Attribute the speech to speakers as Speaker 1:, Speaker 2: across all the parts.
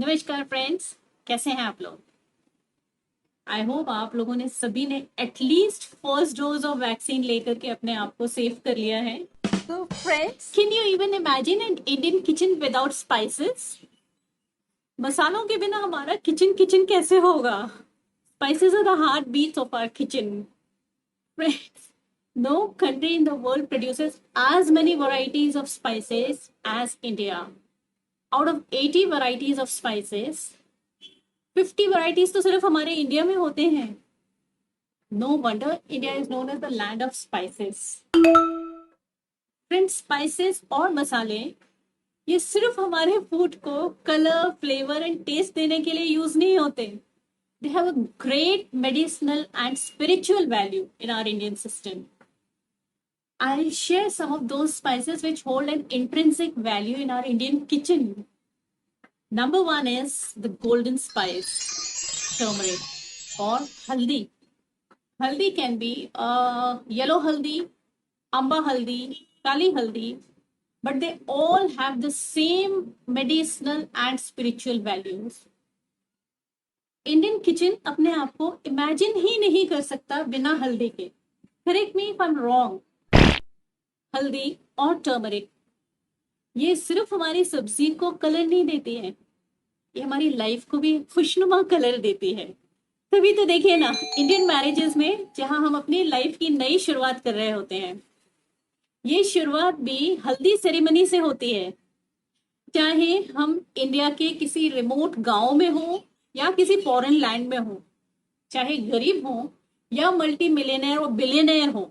Speaker 1: नमस्कार फ्रेंड्स, कैसे हैं आप लोग। आई होप आप लोगों ने सभी ने at least first dose of vaccine लेकर के अपने आप को सेव कर लिया है। तो friends, can you even imagine an Indian kitchen without spices. मसालों के बिना हमारा किचन किचन कैसे होगा। Spices are the heart beats of our kitchen. Friends, no country in the world produces as many varieties of spices as India. Out of 80 varieties of spices, 50 varieties तो सिर्फ हमारे India में होते हैं। No wonder India is known as the land of spices. Friends, spices और मसाले ये सिर्फ हमारे फूड को कलर, फ्लेवर एंड टेस्ट देने के लिए यूज नहीं होते। They have a great medicinal and spiritual value in our Indian system. I'll share some of those spices which hold an intrinsic value in our Indian kitchen. Number one is the golden spice, turmeric or haldi. Haldi can be yellow haldi, amba haldi, kali haldi, but they all have the same medicinal and spiritual values. Indian kitchen अपने आप को imagine ही नहीं कर सकता बिना हल्दी के। Correct me if I am wrong. हल्दी और टर्मरिक ये सिर्फ हमारी सब्जी को कलर नहीं देती है, ये हमारी लाइफ को भी खुशनुमा कलर देती है। तभी तो देखिए ना, इंडियन मैरिजेस में जहां हम अपनी लाइफ की नई शुरुआत कर रहे होते हैं, ये शुरुआत भी हल्दी सेरेमनी से होती है। चाहे हम इंडिया के किसी रिमोट गांव में हो या किसी फॉरेन लैंड में हो, चाहे गरीब हो या मल्टी मिलियनर और बिलियनर हो,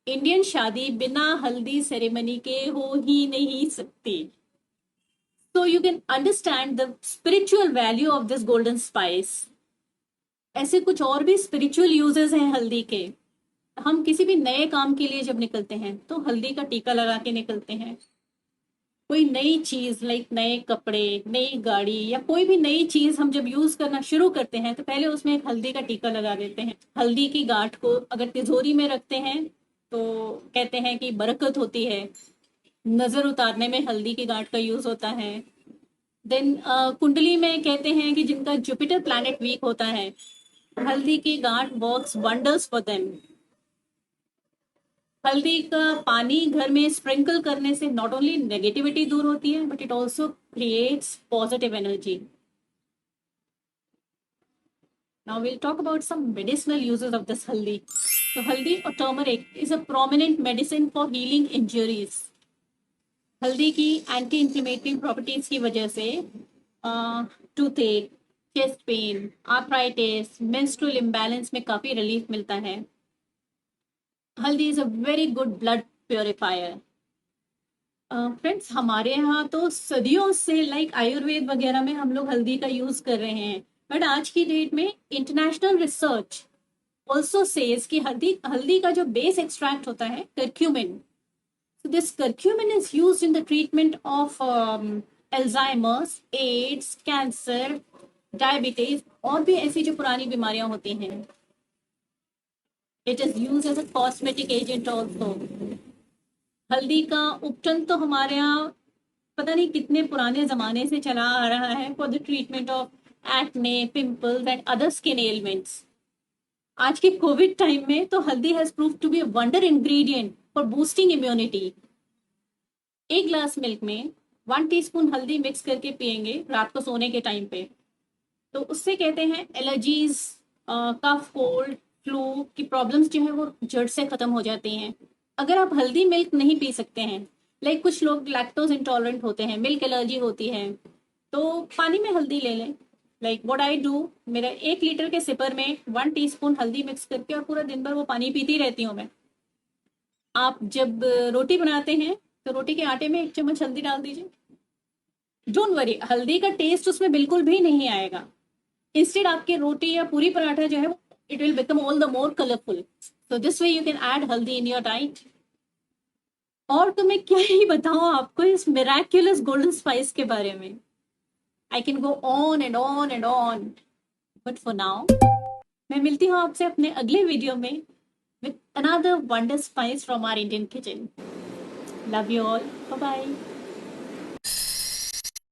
Speaker 1: इंडियन शादी बिना हल्दी सेरेमनी के हो ही नहीं सकती। So you can understand the spiritual value of this golden spice. ऐसे कुछ और भी स्पिरिचुअल यूजेस हैं हल्दी के। हम किसी भी नए काम के लिए जब निकलते हैं तो हल्दी का टीका लगा के निकलते हैं। कोई नई चीज लाइक नए कपड़े, नई गाड़ी या कोई भी नई चीज हम जब यूज करना शुरू करते हैं तो पहले उसमें एक हल्दी का टीका लगा देते हैं। हल्दी की गांठ को अगर तिजोरी में रखते हैं तो कहते हैं कि बरकत होती है। नजर उतारने में हल्दी की गांठ का यूज होता है। देन कुंडली में कहते हैं कि जिनका जुपिटर प्लैनेट वीक होता है, हल्दी की गांठ वर्क्स वंडर्स फॉर देम। हल्दी का पानी घर में स्प्रिंकल करने से नॉट ओनली नेगेटिविटी दूर होती है but it also creates positive energy. Now we'll talk about some medicinal uses of this haldi. So haldi or turmeric is a prominent medicine for healing injuries. हल्दी की anti inflammatory properties की वजह से toothache, chest pain, arthritis, menstrual imbalance में काफी relief मिलता है। Haldi is a very good blood purifier. Friends, हमारे यहाँ तो सदियों से लाइक आयुर्वेद वगैरह में हम लोग हल्दी का यूज कर रहे हैं, बट आज की डेट में इंटरनेशनल रिसर्च ऑल्सो सेज कि हल्दी का जो बेस एक्सट्रैक्ट होता है curcumin, so this curcumin is used in the treatment of Alzheimer's, AIDS, cancer, diabetes और भी ऐसी जो पुरानी बीमारियां होती हैं। It is used as a cosmetic agent also. हल्दी का उपटन तो हमारे यहाँ पता नहीं कितने पुराने जमाने से चला आ रहा है for the treatment of acne, pimples and other skin elements. आज के कोविड टाइम में तो haldi has prove to be a wonder ingredient for boosting immunity. एक ग्लास मिल्क में 1 टीस्पून हल्दी मिक्स करके पिएंगे रात को सोने के टाइम पे, तो उससे कहते हैं एलर्जीज, कफ, कोल्ड, फ्लू की प्रॉब्लम्स जो है वो जड़ से खत्म हो जाती हैं। अगर आप हल्दी मिल्क नहीं पी सकते हैं, लाइक कुछ लोग लैक्टोज इंटॉलरेंट होते हैं, मिल्क एलर्जी होती है, तो पानी में हल्दी ले लें। लाइक व्हाट आई डू, मेरा 1 लीटर के सिपर में 1 टीस्पून हल्दी मिक्स करके और पूरा दिन भर वो पानी पीती रहती हूँ मैं। आप जब रोटी बनाते हैं तो रोटी के आटे में 1 चम्मच हल्दी डाल दीजिए। डोंट वरी, हल्दी का टेस्ट उसमें बिल्कुल भी नहीं आएगा। इंस्टेड आपके रोटी या पूरी पराठा जो है it will become all the more colourful. So this way you can add हल्दी इन योर डाइट। और तो मैं क्या ही बताऊं आपको इस मिराक्युलस गोल्डन स्पाइस के बारे में। I can go on and on and on, but for now मैं मिलती हूँ आपसे अपने अगले वीडियो में with another wonder spice from our Indian kitchen. Love you all. Bye bye.